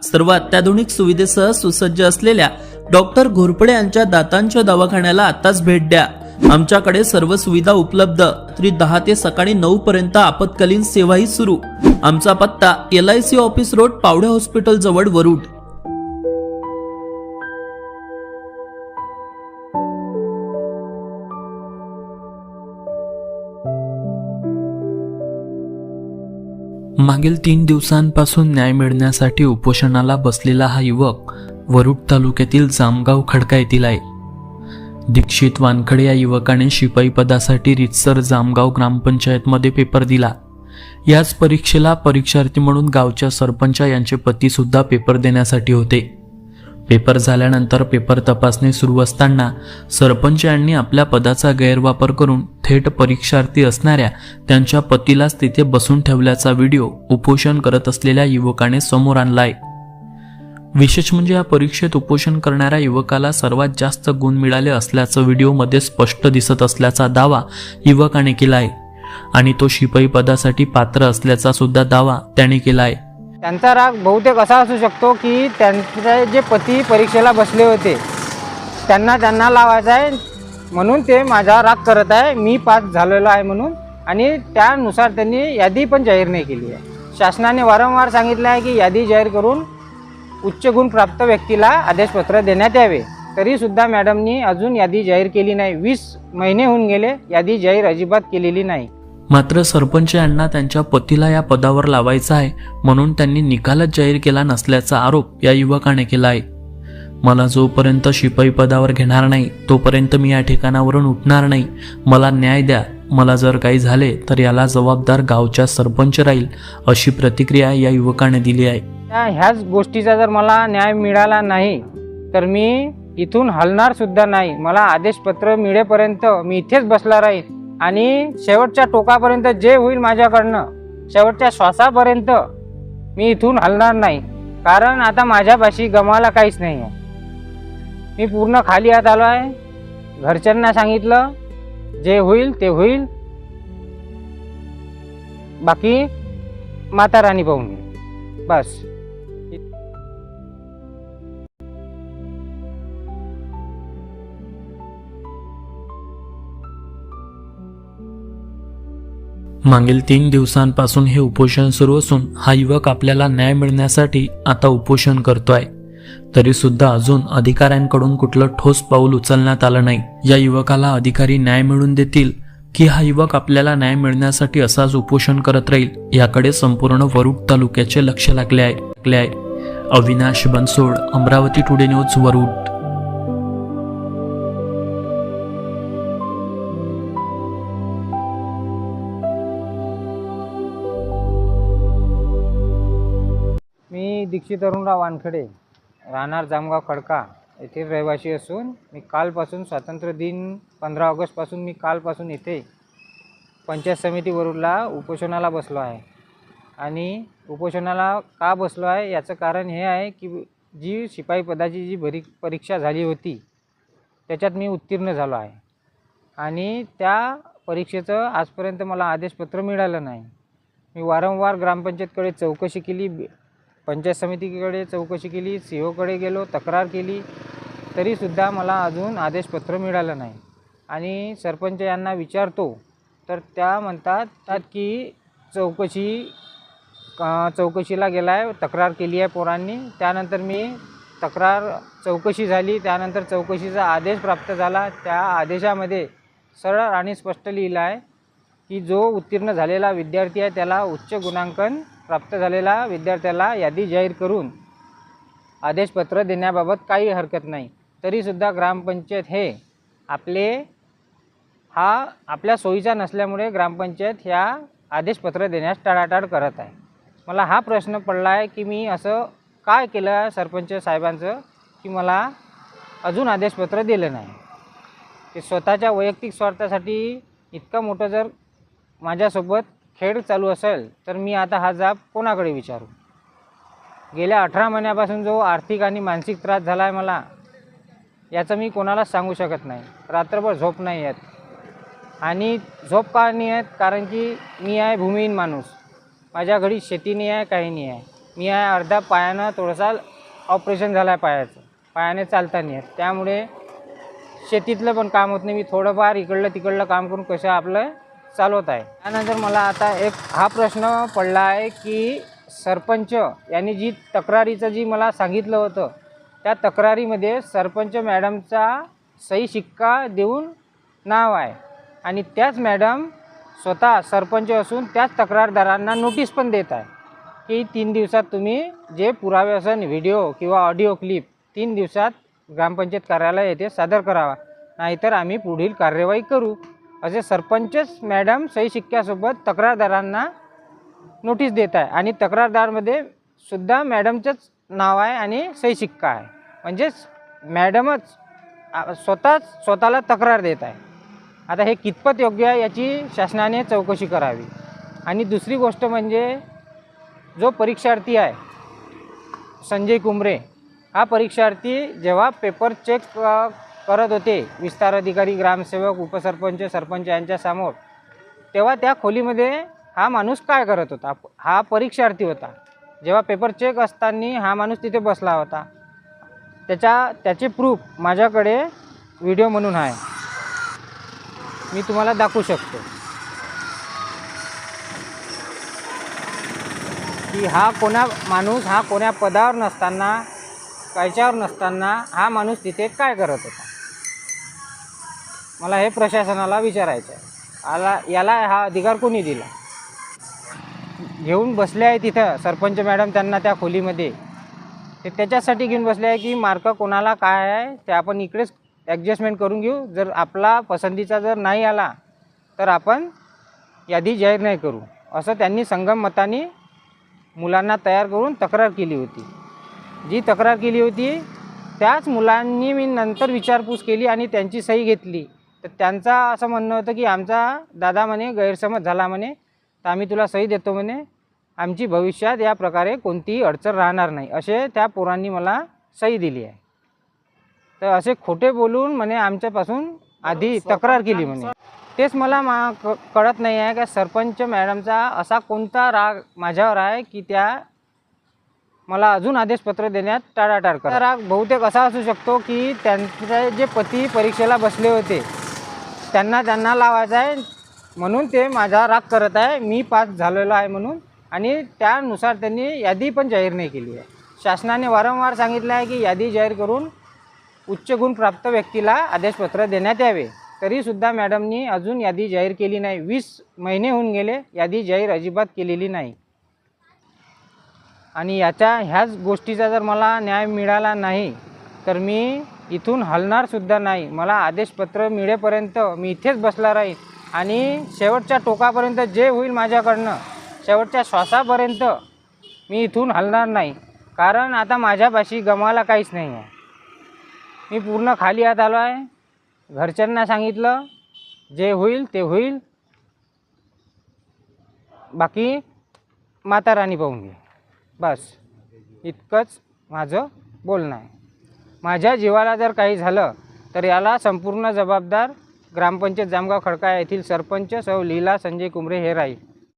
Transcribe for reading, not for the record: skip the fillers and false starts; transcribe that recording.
सर्व अत्याधुनिक सुविधेसह सुसज्ज असलेल्या डॉक्टर घोरपडे यांच्या दातांच्या दवाखान्याला आताच भेट द्या। आमच्याकडे सर्व सुविधा उपलब्ध। रात्री 10 ते सकाळी 9 पर्यंत आपत्कालीन सेवाही सुरू। आमचा पत्ता LIC office road, Pawde hospital जवळ, वरुड। मागील 3 दिवसांपासून न्याय मिळण्यासाठी उपोषणाला बसलेला हा युवक वरुड तालुक्यातील जामगाव खडका येथील आहे। दीक्षित वानखडे या युवकाने शिपाई पदासाठी रितसर जामगाव ग्रामपंचायतमध्ये पेपर दिला। याच परीक्षेला परीक्षार्थी म्हणून गावच्या सरपंच यांचे पती सुद्धा पेपर देण्यासाठी होते। पेपर झाल्यानंतर पेपर तपासणी सुरू असताना सरपंच यांनी आपल्या पदाचा गैरवापर करून थेट परीक्षार्थी असणाऱ्या त्यांच्या पतीलाच तिथे बसून ठेवल्याचा व्हिडिओ उपोषण करत असलेल्या युवकाने समोर आणलाय। विशेष म्हणजे या परीक्षेत उपोषण करणाऱ्या युवकाला सर्वात जास्त गुण मिळाले असल्याचं व्हिडिओमध्ये स्पष्ट दिसत असल्याचा दावा युवकाने केलाय आणि तो शिपाई पदासाठी पात्र असल्याचा सुद्धा दावा त्याने केलाय। त्यांचा राग बहुतेक असा असू शकतो की त्यांचे जे पती परीक्षेला बसले होते त्यांना लावायचा आहे म्हणून ते माझा राग करत आहे, मी पास झालेलो आहे म्हणून, आणि त्यानुसार त्यांनी यादी पण जाहीर नाही केली आहे। शासनाने वारंवार सांगितलं आहे की यादी जाहीर करून उच्च गुण प्राप्त व्यक्तीला आदेशपत्र देण्यात यावे, तरीसुद्धा मॅडमनी अजून यादी जाहीर केली नाही। 20 महिने होऊन गेले, यादी जाहीर अजिबात केलेली नाही। मात्र सरपंच यांना त्यांच्या पतीला या पदावर लावायचं आहे म्हणून त्यांनी निकालच जाहीर केला नसल्याचा आरोप या युवकाने केला आहे। मला जोपर्यंत शिपाई पदावर घेणार नाही तोपर्यंत मी या ठिकाणावरून उठणार नाही। मला न्याय द्या। मला जर काही झाले तर याला जबाबदार गावच्या सरपंच राहील, अशी प्रतिक्रिया या युवकाने दिली आहे। ह्याच गोष्टीचा जर मला न्याय मिळाला नाही तर मी इथून हलणार सुद्धा नाही। मला आदेशपत्र मिळेपर्यंत मी इथेच बसला राहील आणि शेवटच्या टोकापर्यंत जे होईल माझ्याकडनं, शेवटच्या श्वासापर्यंत मी इथून हलणार नाही, कारण आता माझ्यापाशी गमाला काहीच नाही आहे। मी पूर्ण खाली हात आलो आहे। घरच्यांना सांगितलं जे होईल ते होईल, बाकी माता राणी पाहून घे बस। मागील 3 दिवसांपासून हे उपोषण सुरू असून हा युवक आपल्याला न्याय मिळण्यासाठी आता उपोषण करतोय, तरी सुद्धा अजून अधिकाऱ्यांकडून कुठलं ठोस पाऊल उचलण्यात आलं नाही। या युवकाला अधिकारी न्याय मिळवून देतील की हा युवक आपल्याला न्याय मिळण्यासाठी असाच उपोषण करत राहील, याकडे संपूर्ण वरुड तालुक्याचे लक्ष लागले आहे। Avinash Bansod, Amravati today news, Warud. मी दीक्षित अरुणराव वानखडे, राहणार जामगाव खडका येथील रहिवासी असून मी कालपासून स्वातंत्र्य दिन 15 ऑगस्टपासून मी कालपासून इथे पंचायत समिती वरुडला उपोषणाला बसलो आहे। आणि उपोषणाला का बसलो आहे याचं कारण हे आहे की जी शिपाई पदाची जी परीक्षा झाली होती त्याच्यात मी उत्तीर्ण झालो आहे आणि त्या परीक्षेचं आजपर्यंत मला आदेशपत्र मिळालं नाही। मी वारंवार ग्रामपंचायतकडे चौकशी केली, पंचायत समितीकडे चौकशी केली, COकडे गेलो, तक्रार केली, तरीसुद्धा मला अजून आदेशपत्र मिळालं नाही। आणि सरपंच यांना विचारतो तर त्या म्हणतात की चौकशीला गेला आहे, तक्रार केली आहे पोरांनी। त्यानंतर मी चौकशी झाली, त्यानंतर चौकशीचा आदेश प्राप्त झाला। त्या आदेशामध्ये सरळ आणि स्पष्ट लिहिलं आहे की जो उत्तीर्ण झालेला विद्यार्थी आहे त्याला उच्च गुणांकन प्राप्त झालेला विद्यार्थ्याला यादी जाहीर करून आदेशपत्र देण्याबाबत काही हरकत नाही। तरीसुद्धा ग्रामपंचायत हे आपल्या सोयीचा नसल्यामुळे ग्रामपंचायत ह्या आदेशपत्र देण्यास टाळाटाळ करत आहे। मला हा प्रश्न पडला आहे की मी असं काय केलं सरपंच साहेबांचं की मला अजून आदेशपत्र दिलं नाही। ते स्वतःच्या वैयक्तिक स्वार्थासाठी इतका मोठं जर माझ्यासोबत खेळ चालू असेल तर मी आता हा जाब कोणाकडे विचारू। गेल्या 18 महिन्यापासून जो आर्थिक आणि मानसिक त्रास झाला आहे मला, याचं मी कोणालाच सांगू शकत नाही। रात्रभर झोप नाही येत, आणि झोप का नाही येत कारण की मी आहे भूमिहीन माणूस, माझ्या घरी शेती नाही आहे, काही नाही आहे। मी आहे अर्धा पायानं थोडासा ऑपरेशन झालं आहे पायाचं, पायाने चालता नाही येत. त्यामुळे शेतीतलं पण काम होत नाही. मी थोडंफार इकडलं तिकडलं काम करून कसं आपलं चालवत आहे. त्यानंतर मला आता एक हा प्रश्न पडला आहे की सरपंच यांनी जी तक्रारीचं जी मला सांगितलं होतं, त्या तक्रारीमध्ये सरपंच मॅडमचा सही शिक्का देऊन नाव आहे आणि त्याच मॅडम स्वतः सरपंच असून त्याच तक्रारदारांना नोटीस पण देत आहे की 3 दिवसात तुम्ही जे पुरावे असेल व्हिडिओ किंवा ऑडिओ क्लिप 3 दिवसात ग्रामपंचायत कार्यालय येथे सादर करावा, नाहीतर आम्ही पुढील कार्यवाही करू, असे सरपंचच मॅडम सही शिक्क्यासोबत तक्रारदारांना नोटीस देत आहे. आणि तक्रारदारमध्ये सुद्धा मॅडमचंच नाव आहे आणि सही शिक्का आहे. म्हणजेच मॅडमच स्वतःला तक्रार देत आहे. आता हे कितपत योग्य आहे याची शासनाने चौकशी करावी. आणि दुसरी गोष्ट म्हणजे जो परीक्षार्थी आहे संजय कुमरे, हा परीक्षार्थी जेव्हा पेपर चेक करत होते विस्तार अधिकारी, ग्रामसेवक, उपसरपंच, सरपंच यांच्यासमोर, तेव्हा त्या खोलीमध्ये हा माणूस काय करत होता? हा परीक्षार्थी होता. जेव्हा पेपर चेक असताना हा माणूस तिथे बसला होता. त्याचे प्रूफ माझ्याकडे व्हिडिओ म्हणून आहे, मी तुम्हाला दाखवू शकतो की हा कोण्या पदावर नसताना, कायच्यावर नसताना हा माणूस तिथे काय करत होता. मला हे प्रशासनाला विचारायचं आहे. याला हा अधिकार कोणी दिला? घेऊन बसले आहे तिथं सरपंच मॅडम त्यांना त्या खोलीमध्ये, ते त्याच्यासाठी घेऊन बसले आहे की मार्क कोणाला काय आहे ते आपण इकडेच ॲडजस्टमेंट करून घेऊ. जर आपला पसंतीचा जर नाही आला तर आपण यादी जाहीर नाही करू, असं त्यांनी संगम मताने मुलांना तयार करून तक्रार केली होती. जी तक्रार केली होती त्याच मुलांनी मी नंतर विचारपूस केली आणि त्यांची सही घेतली. तर त्यांचा असं म्हणणं होतं की आमचा दादा म्हणे गैरसमज झाला म्हणे, तर आम्ही तुला सही देतो म्हणे, आमची भविष्यात या प्रकारे कोणतीही अडचण राहणार नाही, असे त्या पोरांनी मला सही दिली आहे. तर असे खोटे बोलून म्हणे आमच्यापासून आधी तक्रार केली म्हणे. तेच मला कळत नाही आहे का सरपंच मॅडमचा असा कोणता राग माझ्यावर आहे की त्या मला अजून आदेशपत्र देण्यात टाळाटाळ करतात. राग बहुतेक असा असू शकतो की त्यांचे जे पती परीक्षेला बसले होते त्यांना लावायचं आहे म्हणून ते माझा राग करत आहे, मी पास झालेलो आहे म्हणून, आणि त्यानुसार त्यांनी यादी पण जाहीर नाही केली आहे. शासनाने वारंवार सांगितलं आहे की यादी जाहीर करून उच्च गुण प्राप्त व्यक्तीला आदेशपत्र देण्यात यावे, तरीसुद्धा मॅडमनी अजून यादी जाहीर केली नाही. 20 महिने होऊन गेले, यादी जाहीर अजिबात केलेली नाही. आणि ह्याच गोष्टीचा जर मला न्याय मिळाला नाही तर मी इथून हलणारसुद्धा नाही. मला आदेशपत्र मिळेपर्यंत मी इथेच बसला राहील आणि शेवटच्या टोकापर्यंत जे होईल माझ्याकडनं, शेवटच्या श्वासापर्यंत मी इथून हलणार नाही. कारण आता माझ्यापाशी गमवायला काहीच नाही आहे. मी पूर्ण खाली हात आलो आहे. घरच्यांना सांगितलं जे होईल ते होईल, बाकी माता राणी पाहून घे, बस इतकंच माझं बोलणं आहे. माझ्या जीवाला जर काही झालं तर याला संपूर्ण जबाबदार ग्रामपंचायत जामगाव खडका येथील सरपंच सौ लीला संजय कुमरे हे राहील.